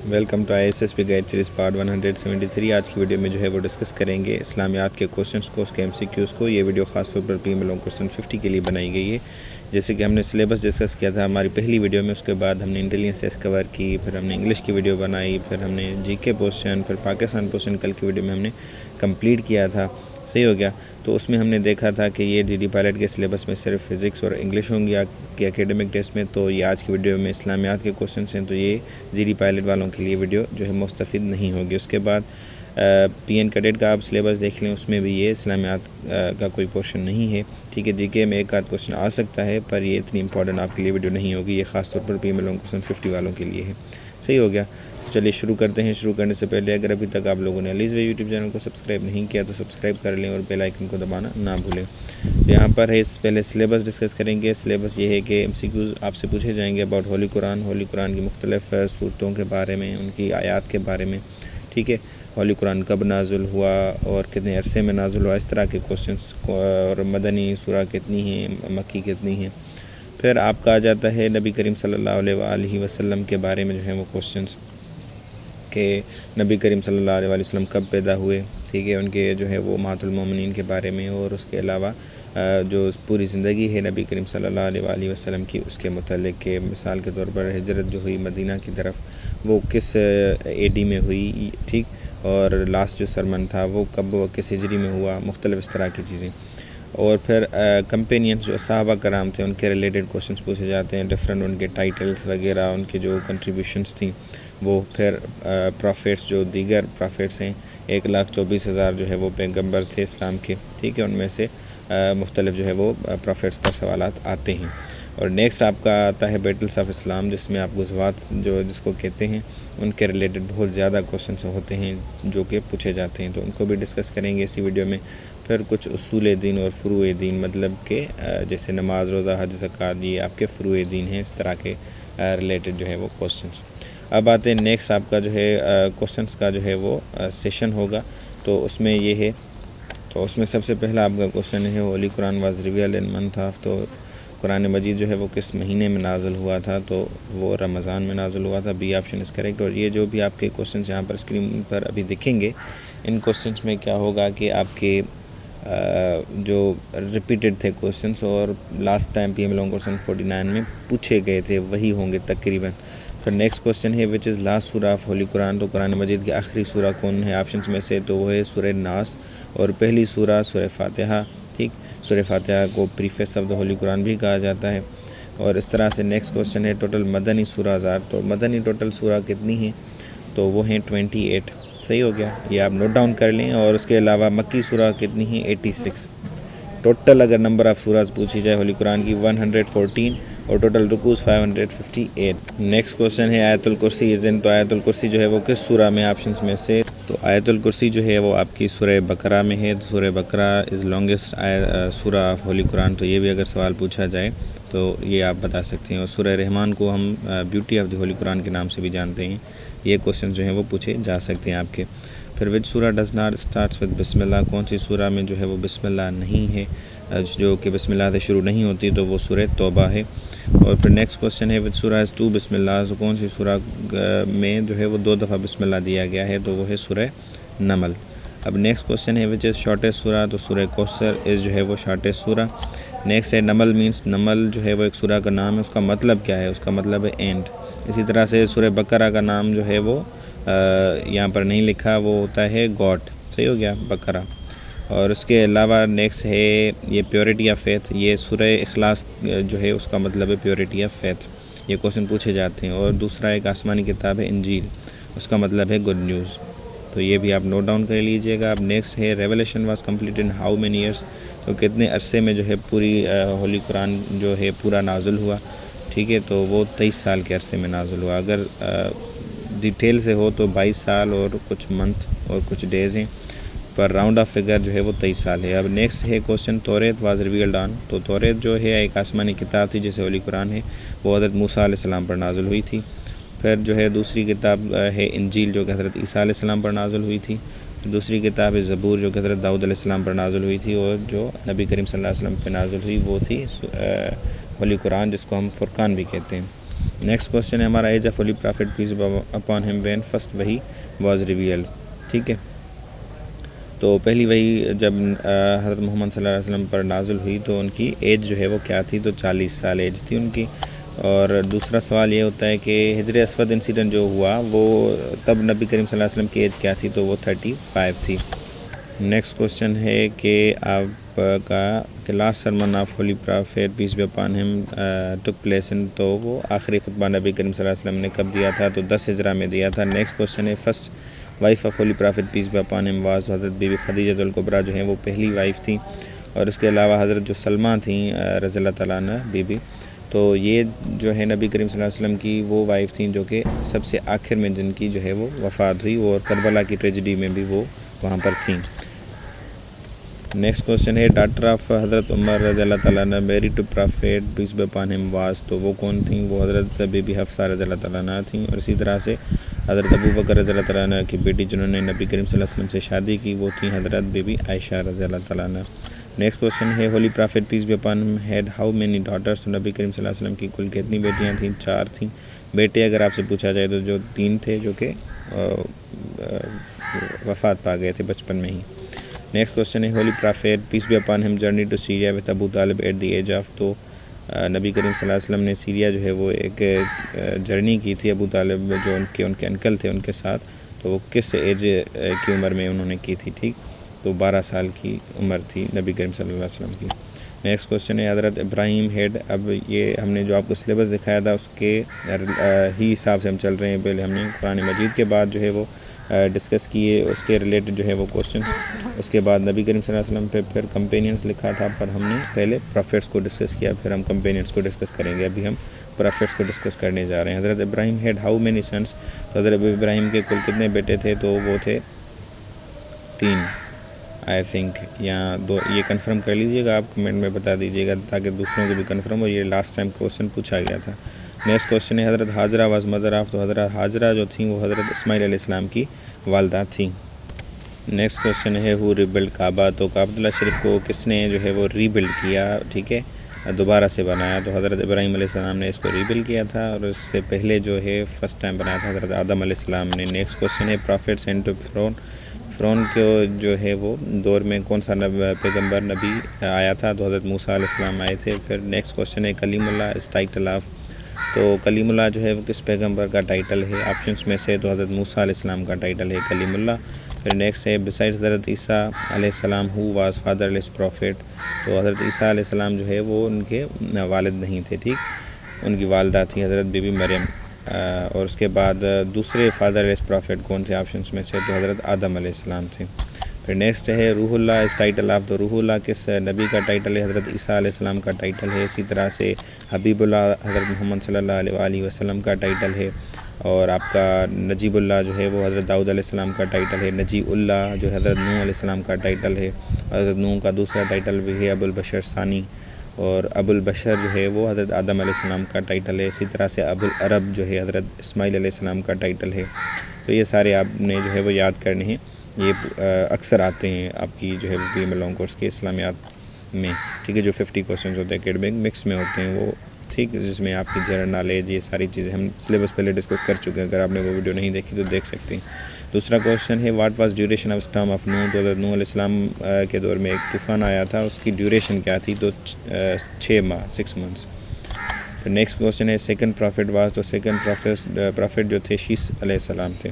Welcome to ISSP guide series part 173۔ آج کی video میں جو ہے وہ ڈسکس کریں گے اسلامیات کے کوشچنس کو، اس کے MCQs کو۔ یہ ویڈیو خاص طور پر PML کوشچن 50 کے لیے بنائی گئی ہے۔ جیسے کہ ہم نے سلیبس ڈسکس کیا تھا ہماری پہلی ویڈیو میں، اس کے بعد ہم نے انٹیلیجنس ٹیسٹ کور کی، پھر ہم نے انگلش کی ویڈیو بنائی، پھر ہم نے GK پورشن، پھر پاکستان پورشن کل کی ویڈیو میں ہم نے کمپلیٹ کیا تھا۔ صحیح ہو گیا؟ تو اس میں ہم نے دیکھا تھا کہ یہ GD پائلٹ کے سلیبس میں صرف فزکس اور انگلش ہوں گی کہ اکیڈمک ٹیسٹ میں، تو یہ آج کی ویڈیو میں اسلامیات کے کوشچنس ہیں، تو یہ GD پائلٹ والوں کے لیے ویڈیو جو ہے مستفید نہیں ہوگی۔ اس کے بعد PN کیڈٹ کا آپ سلیبس دیکھ لیں، اس میں بھی یہ اسلامیات کا کوئی پورشن نہیں ہے۔ ٹھیک ہے، GK میں ایک آدھ کوشچن آ سکتا ہے، پر یہ اتنی امپورٹنٹ آپ کے لیے ویڈیو نہیں ہوگی، یہ خاص طور پر PML کوشچن 50 والوں کے لیے ہے۔ صحیح ہو گیا؟ چلیے شروع کرتے ہیں۔ شروع کرنے سے پہلے اگر ابھی تک آپ لوگوں نے علیز وے یوٹیوب چینل کو سبسکرائب نہیں کیا تو سبسکرائب کر لیں اور بیل آئیکن کو دبانا نہ بھولیں۔ یہاں پر ہے پہلے سلیبس ڈسکس کریں گے۔ سلیبس یہ ہے کہ MCQs آپ سے پوچھے جائیں گے اباؤٹ ہولی قرآن کی مختلف صورتوں کے بارے میں، ان کی آیات کے بارے میں۔ ٹھیک ہے، ہولی قرآن کب نازل ہوا اور کتنے عرصے میں نازل ہوا، اس طرح کے کوشچنس، اور مدنی سورہ کتنی ہیں، مکی کتنی ہیں۔ پھر آپ کا آ جاتا ہے نبی کریم صلی اللہ علیہ وآلہ وسلم کے بارے میں جو ہیں وہ کوشچنس، کہ نبی کریم صلی اللہ علیہ وسلم کب پیدا ہوئے۔ ٹھیک ہے، ان کے جو ہے وہ امہات المومنین کے بارے میں، اور اس کے علاوہ جو پوری زندگی ہے نبی کریم صلی اللہ علیہ وآلہ وسلم کی، اس کے متعلق کہ مثال کے طور پر ہجرت جو ہوئی مدینہ کی طرف وہ کس AD میں ہوئی، ٹھیک، اور لاسٹ جو سرمن تھا وہ کب کس ہجری میں ہوا، مختلف اس طرح کی چیزیں۔ اور پھر کمپینینس جو صحابہ کرام تھے ان کے ریلیٹڈ کوشچنس پوچھے جاتے ہیں، ڈفرینٹ ان کے ٹائٹلز وغیرہ، ان کے جو کنٹریبیوشنس تھیں وہ۔ پھر پروفیٹس جو دیگر پروفیٹس ہیں، 1,24,000 جو ہے وہ پیغمبر تھے اسلام کے، ٹھیک ہے، ان میں سے مختلف جو ہے وہ پروفیٹس پر سوالات آتے ہیں۔ اور نیکسٹ آپ کا آتا ہے بیٹلز آف اسلام، جس میں آپ غزوات جس کو کہتے ہیں ان کے ریلیٹڈ بہت زیادہ کوشچنس ہوتے ہیں جو کہ پوچھے جاتے ہیں، تو ان کو بھی ڈسکس کریں گے اسی ویڈیو میں۔ پھر کچھ اصول دین اور فروع دین، مطلب کہ جیسے نماز، روزہ، حج، زکوٰۃ، یہ آپ کے فروع دین ہیں، اس طرح کے ریلیٹڈ جو ہے وہ کوشچنس۔ اب آتے ہیں نیکسٹ آپ کا جو ہے کوشچنس کا جو ہے وہ سیشن ہوگا، تو اس میں یہ ہے، تو اس میں سب سے پہلا آپ کا کوشچن ہے holy Quran was revealed in month of, تو قرآن مجید جو ہے وہ کس مہینے میں نازل ہوا تھا، تو وہ رمضان میں نازل ہوا تھا۔ B option is correct. اور یہ جو بھی آپ کے کوشچنس یہاں پر اسکرین پر ابھی دکھیں گے، ان کوشچنس میں کیا ہوگا کہ آپ کے جو ریپیٹڈ تھے کوشچنس اور لاسٹ ٹائم PML کوشچن 49 میں پوچھے گئے تھے، وہی ہوں گے تقریباً۔ پھر نیکسٹ کوشچن ہے وچ از لاسٹ سورہ آف ہولی قرآن، تو قرآن مجید کی آخری سورہ کون ہے آپشنس میں سے، تو وہ ہے سورہ ناس، اور پہلی سورہ سورہ فاتحہ۔ ٹھیک، سورہ فاتحہ کو پریفیس آف دا ہولی قرآن بھی کہا جاتا ہے۔ اور اس طرح سے نیکسٹ کوشچن ہے ٹوٹل مدنی سورہ ہزار، تو مدنی ٹوٹل سورہ کتنی ہیں، تو وہ ہیں 28۔ صحیح ہو گیا، یہ آپ نوٹ ڈاؤن کر لیں۔ اور اس کے علاوہ مکی سورہ کتنی ہیں، 86۔ ٹوٹل اگر نمبر آف سورہز پوچھی جائے ہولی قرآن کی 114، اور ٹوٹل رکوز 558۔ نیکسٹ کوشچن ہے آیت الکرسی از ان، تو آیت الکرسی جو ہے وہ کس سورہ میں آپشنس میں سے، تو آیت الکرسی جو ہے وہ آپ کی سورہ بقرہ میں ہے۔ سورہ بقرہ از لانگسٹ سورہ آف ہولی قرآن، تو یہ بھی اگر سوال پوچھا جائے تو یہ آپ بتا سکتے ہیں۔ اور سورہ رحمان کو ہم بیوٹی آف دی ہولی قرآن کے نام سے بھی جانتے ہیں۔ یہ کوشچن جو ہیں وہ پوچھے جا سکتے ہیں آپ کے۔ پھر وچ سورہ ڈز ناٹ اسٹارٹس ود بسم اللہ، کون سی سورہ میں جو ہے وہ بسم اللہ نہیں ہے، جو کہ بسم اللہ سے شروع نہیں ہوتی، تو وہ سورہ توبہ ہے۔ اور پھر نیکسٹ کوشچن ہے وچ سورہ از ٹو بسم اللہ، تو کون سی سورہ میں جو ہے وہ 2 دفعہ بسم اللہ دیا گیا ہے، تو وہ ہے سورہ نمل۔ اب نیکسٹ کوشچن ہے وچ از شارٹیسٹ سورہ، تو سورہ کوثر از جو ہے وہ شارٹیسٹ سورہ۔ نیکسٹ ہے نمل مینس، نمل جو ہے وہ ایک سورہ کا نام ہے، اس کا مطلب کیا ہے، اس کا مطلب ہے اینٹ۔ اسی طرح سے سورہ بقرہ کا نام جو ہے وہ یہاں پر نہیں لکھا، وہ ہوتا ہے گوٹ۔ صحیح ہو گیا، بقرہ۔ اور اس کے علاوہ نیکسٹ ہے یہ پیورٹی آف فیتھ، یہ سورہ اخلاص جو ہے اس کا مطلب ہے پیورٹی آف فیتھ، یہ کوشچن پوچھے جاتے ہیں۔ اور دوسرا ایک آسمانی کتاب ہے انجیل، اس کا مطلب ہے گڈ نیوز، تو یہ بھی آپ نوٹ ڈاؤن کر لیجئے گا۔ اب نیکسٹ ہے revelation was complete in how many years, تو کتنے عرصے میں جو ہے پوری ہولی قرآن جو ہے پورا نازل ہوا، ٹھیک ہے، تو وہ 23 سال کے عرصے میں نازل ہوا۔ اگر ڈیٹیل سے ہو تو 22 سال اور کچھ منتھ اور کچھ ڈیز ہیں، پر راؤنڈ آف فگر جو ہے وہ 23 سال ہے۔ اب نیکسٹ ہے کوشچن توریت واز ریویلڈ آن، تو توریت جو ہے ایک آسمانی کتاب تھی جسے ہولی قرآن ہے، وہ حضرت موسیٰ علیہ السلام پر نازل ہوئی تھی۔ پھر جو ہے دوسری کتاب ہے انجیل، جو کہ حضرت عیسیٰ علیہ السلام پر نازل ہوئی تھی۔ دوسری کتاب ہے زبور، جو کہ حضرت داؤد علیہ السلام پر نازل ہوئی تھی، اور جو نبی کریم صلی اللہ علیہ وسلم پہ نازل ہوئی وہ تھی ہولی قرآن، جس کو ہم فرقان بھی کہتے ہیں۔ نیکسٹ کوشچن ہے ہمارا age of holy prophet peace upon him when first وحی واز ریویلڈ. ٹھیک ہے، تو پہلی وحی جب حضرت محمد صلی اللہ علیہ وسلم پر نازل ہوئی تو ان کی ایج جو ہے وہ کیا تھی؟ تو 40 سال ایج تھی ان کی. اور دوسرا سوال یہ ہوتا ہے کہ حجر اسود انسیڈنٹ جو ہوا وہ تب نبی کریم صلی اللہ علیہ وسلم کی ایج کیا تھی؟ تو وہ 35 تھی. نیکسٹ کوشچن ہے کہ آپ کا کہ last sermon of holy prophet peace be upon him took place in, تو وہ آخری خطبہ نبی کریم صلی اللہ علیہ وسلم نے کب دیا تھا؟ تو 10 ہجرہ میں دیا تھا. نیکسٹ کوشچن ہے first wife of holy prophet peace be upon him was, حضرت بی بی خدیجہ الکبریٰ جو ہیں وہ پہلی وائف تھیں. اور اس کے علاوہ حضرت جو سلمہ تھیں رضی اللہ تعالیٰ عنہ بی بی، تو یہ جو ہے نبی کریم صلی اللہ علیہ وسلم کی وہ وائف تھیں جو کہ سب سے آخر میں جن کی جو ہے وہ وفات ہوئی، اور کربلا کی ٹریجڈی میں بھی وہ وہاں پر تھیں. نیکسٹ کوشچن ہے ڈاٹر آف حضرت عمر رضی اللہ تعالیٰ عنہ married to prophet peace be upon him was, تو وہ کون تھیں؟ وہ حضرت بی بی حفصہ رضی اللہ تعالیٰ عنہ تھیں. اور اسی طرح سے حضرت ابو بکر رضی اللہ تعالیٰ عنہ کی بیٹی جنہوں نے نبی کریم صلی اللہ علیہ وسلم سے شادی کی وہ تھیں حضرت بی بی عائشہ رضی اللہ تعالیٰ عنہ. نیکسٹ کوشچن ہے holy prophet peace be upon him had how many daughters, تو نبی کریم صلی اللہ علیہ وسلم کی کل کتنی بیٹیاں تھیں؟ 4 تھیں. بیٹے اگر آپ سے پوچھا جائے تو جو 3 تھے جو کہ وفات پا گئے تھے بچپن میں ہی. نیکسٹ کوشچن ہے holy prophet peace be upon him journey to Syria with Abu Talib at the age of, تو نبی کریم صلی اللہ علیہ وسلم نے سیریا جو ہے وہ ایک جرنی کی تھی ابو طالب جو ان کے انکل تھے ان کے ساتھ، تو وہ کس ایج کی عمر میں انہوں نے کی تھی؟ ٹھیک، تو 12 سال کی عمر تھی نبی کریم صلی اللہ علیہ وسلم کی. نیکسٹ کوشچن ہے حضرت ابراہیم ہیڈ، اب یہ ہم نے جو آپ کو سلیبس دکھایا تھا اس کے ہی حساب سے ہم چل رہے ہیں. پہلے ہم نے قرآن مجید کے بعد جو ہے وہ ڈسکس کیے اس کے ریلیٹڈ جو ہے وہ کوشچن، اس کے بعد نبی کریم صلی اللہ علیہ وسلم پہ پھر کمپینینس لکھا تھا، پر ہم نے پہلے پرافٹس کو ڈسکس کیا، پھر ہم کمپینینس کو ڈسکس کریں گے. ابھی ہم پرافٹس کو ڈسکس کرنے جا رہے ہیں. حضرت ابراہیم ہیڈ ہاؤ مینی سنس، تو حضرت ابراہیم کے کل کتنے بیٹے تھے؟ تو وہ تھے 3 آئی تھنک، یا 2. یہ کنفرم کر لیجئے گا، آپ کمنٹ میں بتا دیجئے گا تاکہ دوسروں کو بھی کنفرم ہو. یہ لاسٹ ٹائم کوشچن پوچھا گیا تھا. نیکسٹ کوشچن ہے حضرت حاجرہ واز مدر آف، تو حضرت حاجرہ جو تھیں وہ حضرت اسماعیل علیہ السلام کی والدہ تھیں. نیکسٹ کوشچن ہے ہو ریبلڈ کعبہ، تو کعبۃ اللہ شریف کو کس نے جو ہے وہ ریبلڈ کیا؟ ٹھیک ہے، دوبارہ سے بنایا. تو حضرت ابراہیم علیہ السلام نے اس کو ریبلڈ کیا تھا، اور اس سے پہلے جو ہے فرسٹ ٹائم بنایا تھا حضرت آدم علیہ السلام نے. نیکسٹ کوشچن ہے پرافٹ سینٹ ٹو فرعون، فرعون کو جو ہے وہ دور میں کون سا پیغمبر نبی آیا تھا؟ تو حضرت موسیٰ علیہ السلام آئے تھے. پھر نیکسٹ کوشچن ہے کلیم اللہ از ٹائٹل آف، تو کلیم اللہ جو ہے وہ کس پیغمبر کا ٹائٹل ہے؟ آپشنس میں سے تو حضرت موسیٰ علیہ السلام کا ٹائٹل ہے کلیم اللہ. پھر نیکسٹ ہے بسائڈ حضرت عیسیٰ علیہ السلام ہو واز فادر لیس پروفٹ، تو حضرت عیسیٰ علیہ السلام جو ہے وہ ان کے والد نہیں تھے. ٹھیک، ان کی والدہ تھیں حضرت بی بی مریم. اور اس کے بعد دوسرے فادر لیس پروفٹ کون تھے آپشنس میں سے؟ تو حضرت آدم علیہ السلام تھے. پھر نیکسٹ ہے روح اللہ از ٹائٹل آف، تو روح اللہ کس نبی کا ٹائٹل ہے؟ حضرت عیسیٰ علیہ السلام کا ٹائٹل ہے. اسی طرح سے حبیب اللہ حضرت محمد صلی اللہ علیہ وآلہ وسلم کا ٹائٹل ہے. اور آپ کا نجیب اللہ جو ہے وہ حضرت داؤد علیہ السلام کا ٹائٹل ہے. نجی اللہ جو حضرت نوح علیہ السلام کا ٹائٹل ہے. حضرت نوح کا دوسرا ٹائٹل بھی ہے ابو البشر ثانی، اور ابو البشر جو ہے وہ حضرت آدم علیہ السلام کا ٹائٹل ہے. اسی طرح سے ابو العرب جو ہے حضرت اسماعیل علیہ السلام کا ٹائٹل ہے. تو یہ سارے آپ نے جو ہے وہ یاد کرنے ہیں، یہ اکثر آتے ہیں آپ کی جو ہے پی ایم لانگ کورس کے اسلامیات میں. ٹھیک ہے، جو 50 کوشچنز ہوتے ہیں اکیڈمک مکس میں ہوتے ہیں وہ، ٹھیک، جس میں آپ کی جنرل نالج یہ ساری چیزیں ہم سلیبس پہلے ڈسکس کر چکے ہیں. اگر آپ نے وہ ویڈیو نہیں دیکھی تو دیکھ سکتے ہیں. دوسرا کوشچن ہے what was duration of storm of نوح، تو حضرت نوح علیہ السلام کے دور میں ایک طوفان آیا تھا، اس کی ڈیوریشن کیا تھی؟ تو 6 ماہ 6 منتھس. پھر نیکسٹ کوشچن ہے سیکنڈ پرافٹ واز، تو سیکنڈ پرافٹ جو تھے شیس علیہ السلام تھے.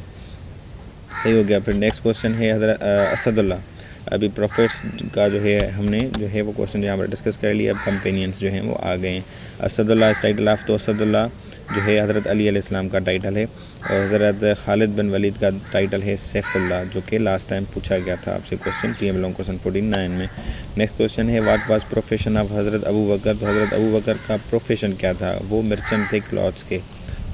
صحیح ہو گیا. پھر نیکسٹ کوشچن ہے حضرت اسد اللہ. ابھی پروفٹس کا جو ہے ہم نے جو ہے وہ کوشچن یہاں پر ڈسکس کر لیا. اب کمپینینس جو ہیں وہ آ گئے ہیں. اسد اللہ از ٹائٹل آف، تو اسد اللہ جو ہے حضرت علی علیہ السلام کا ٹائٹل ہے. اور حضرت خالد بن ولید کا ٹائٹل ہے سیف اللہ، جو کہ لاسٹ ٹائم پوچھا گیا تھا آپ سے question P M long question 49 میں. نیکسٹ کوشچن ہے واٹ واز پروفیشن آف حضرت ابو بکر، تو حضرت ابو بکر کا پروفیشن کیا تھا؟ وہ مرچنٹ تھے کلاتھس کے،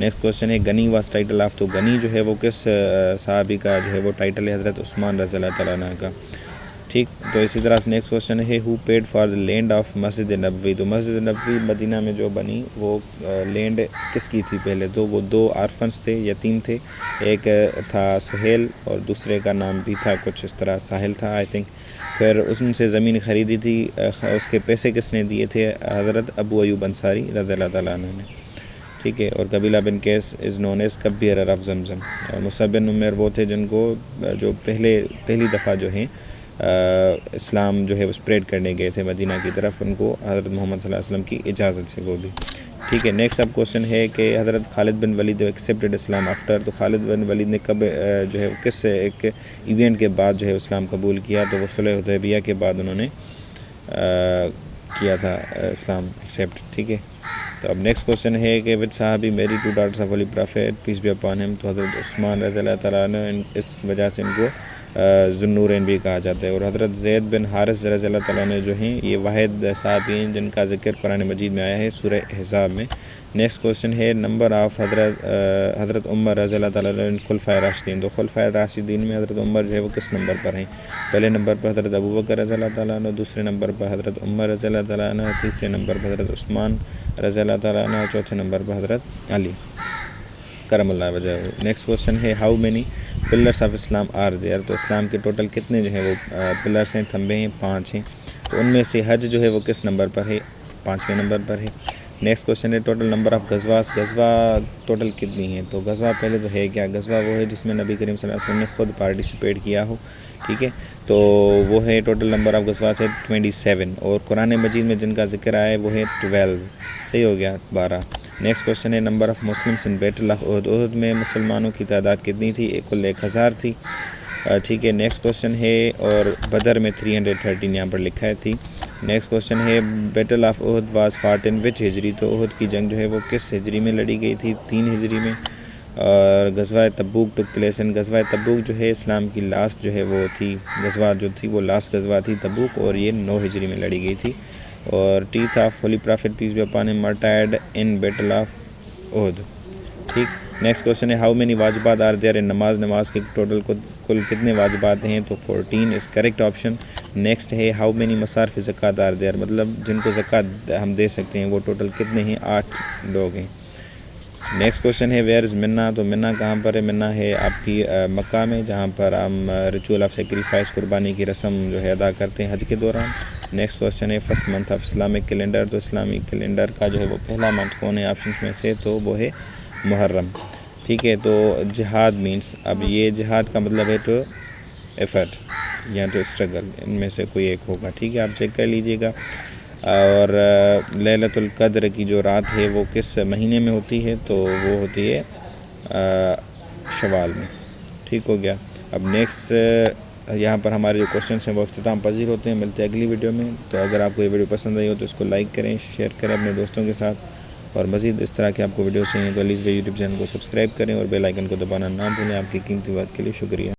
نیکسٹ کوشچن ہے غنی واز ٹائٹل آف، تو غنی جو ہے وہ کس صحابی کا جو ہے وہ ٹائٹل ہے؟ حضرت عثمان رضی اللہ تعالیٰ عنہ کا. ٹھیک ٹھیک. تو اسی طرح سے نیکسٹ کوشچن ہے who paid for the land of Masjid Nabawi. تو مسجد نبوی مدینہ میں جو بنی وہ لینڈ کس کی تھی پہلے؟ تو وہ 2 آرفنس تھے، یتیم تھے. ایک تھا سہیل اور دوسرے کا نام بھی تھا کچھ اس طرح ساحل تھا آئی تھنک. پھر اس میں سے زمین خریدی تھی. اس کے پیسے کس نے دیے تھے؟ حضرت ابو ایوب انصاری رضی اللہ تعالیٰ عنہ نے. ٹھیک ہے. اور قبیلہ بن قیس از نون ایز کبیر آف زمزم. اور مصعب بن عمیر وہ تھے جن کو جو پہلی دفعہ جو ہیں اسلام جو ہے وہ اسپریڈ کرنے گئے تھے مدینہ کی طرف، ان کو حضرت محمد صلی اللہ علیہ وسلم کی اجازت سے وہ بھی. ٹھیک ہے. نیکسٹ اب کوشچن ہے کہ حضرت خالد بن ولید ایکسیپٹڈ اسلام آفٹر. تو خالد بن ولید نے کب جو ہے کس ایک ایونٹ کے بعد جو ہے اسلام قبول کیا؟ تو وہ صلح حدیبیہ کے بعد انہوں نے کیا تھا اسلام ایکسیپٹ. ٹھیک ہے. تو اب نیکسٹ کوشچن ہے کہ وچ صحابی married 2 daughters of holy prophet peace be upon him. تو حضرت عثمان رضی اللہ تعالیٰ عنہ اس وجہ سے ان کو ذوالنورین بھی کہا جاتا ہے. اور حضرت زید بن حارث رضی اللہ تعالیٰ عنہ جو ہیں یہ واحد صحابی ہیں جن کا ذکر قرآن مجید میں آیا ہے سورہ احزاب میں. نیکسٹ کوشچن ہے نمبر آف حضرت عمر رضی اللہ تعالیٰ عنہ خلفائے راشدین. تو خلفائے راشدین میں حضرت عمر جو ہے وہ کس نمبر پر ہیں؟ پہلے نمبر پر حضرت ابوبکر رضی اللہ تعالیٰ عنہ، دوسرے نمبر پر حضرت عمر رضی اللہ تعالیٰ عنہ، تیسرے نمبر پر حضرت عثمان رضی اللہ تعالیٰ عنہ، چوتھے نمبر پر حضرت علی کرم اللہ وجہ. نیکسٹ کوشچن ہے how many pillars of Islam are there. تو اسلام کے ٹوٹل کتنے جو ہیں وہ پلرس ہیں، تھمبے ہیں؟ 5 ہیں. تو ان میں سے حج جو ہے وہ کس نمبر پر ہے؟ 5ویں نمبر پر ہے. نیکسٹ کوشچن ہے ٹوٹل نمبر آف غزواس. غزوہ ٹوٹل کتنی ہیں؟ تو غزوہ پہلے تو ہے کیا؟ غزوہ وہ ہے جس میں نبی کریم صلی اللہ علیہ وسلم نے خود پارٹیسپیٹ کیا ہو. ٹھیک ہے. تو وہ ہے ٹوٹل نمبر آف غزوات ہے 27. اور قرآن مجید میں جن کا ذکر آیا ہے وہ ہے 12. صحیح ہو گیا 12. نیکسٹ کوشچن ہے number of Muslims in battle of Uhud. احد میں مسلمانوں کی تعداد کتنی تھی؟ کل 1000 تھی. ٹھیک ہے. نیکسٹ کوشچن ہے اور بدر میں 313 یہاں پر لکھا ہے تھی. نیکسٹ کوشچن ہے battle of Uhud was fought in which Hijri. تو احد کی جنگ جو ہے وہ کس ہجری میں لڑی گئی تھی؟ 3 ہجری میں. اور غزوہ تبوک ٹک پلیس ان. غزوہ تبوک جو ہے اسلام کی لاسٹ جو ہے وہ تھی غزوہ جو تھی وہ لاسٹ غزوہ تھی تبوک، اور یہ 9 ہجری میں لڑی گئی تھی. اور teeth of holy prophet peace be upon him martyred in battle of Uhud. ٹھیک. نیکسٹ کوشچن ہے ہاؤ مینی واجبات آر دیئر ان نماز. نماز کے ٹوٹل کل کتنے واجبات ہیں؟ تو 14 از کریکٹ آپشن. نیکسٹ ہے ہاؤ مینی مصارف زکوٰۃ آر دیئر. مطلب جن کو زکوٰۃ ہم دے سکتے ہیں وہ ٹوٹل کتنے ہیں؟ 8 لوگ ہیں. نیکسٹ کوشچن ہے ویئر از منا. تو منا کہاں پر ہے؟ منا ہے آپ کی مکہ میں، جہاں پر ہم ریچول آف سیکریفائس قربانی کی رسم جو ہے ادا کرتے ہیں حج کے دوران. نیکسٹ کوشچن ہے first month of Islamic calendar. تو اسلامی کیلنڈر کا جو ہے وہ پہلا منتھ کون ہے آپشنس میں سے؟ تو وہ ہے محرم. ٹھیک ہے. تو جہاد مینس، اب یہ جہاد کا مطلب ہے ٹو ایفرٹ یا ٹو اسٹرگل، ان میں سے کوئی ایک ہوگا. ٹھیک ہے. آپ چیک کر لیجئے گا. اور لیلۃ القدر کی جو رات ہے وہ کس مہینے میں ہوتی ہے؟ تو وہ ہوتی ہے شوال میں. ٹھیک ہو گیا. اب نیکسٹ یہاں پر ہمارے جو کوشچنس ہیں وہ اختتام پذیر ہوتے ہیں. ملتے ہیں اگلی ویڈیو میں. تو اگر آپ کو یہ ویڈیو پسند آئی ہو تو اس کو لائک کریں، شیئر کریں اپنے دوستوں کے ساتھ، اور مزید اس طرح کے آپ کو ویڈیو چاہیے تو علیز بھائی یوٹیوب چینل کو سبسکرائب کریں اور بیل آئیکن کو دبانا نہ بھولیں. آپ کی قیمتی وقت کے لیے شکریہ.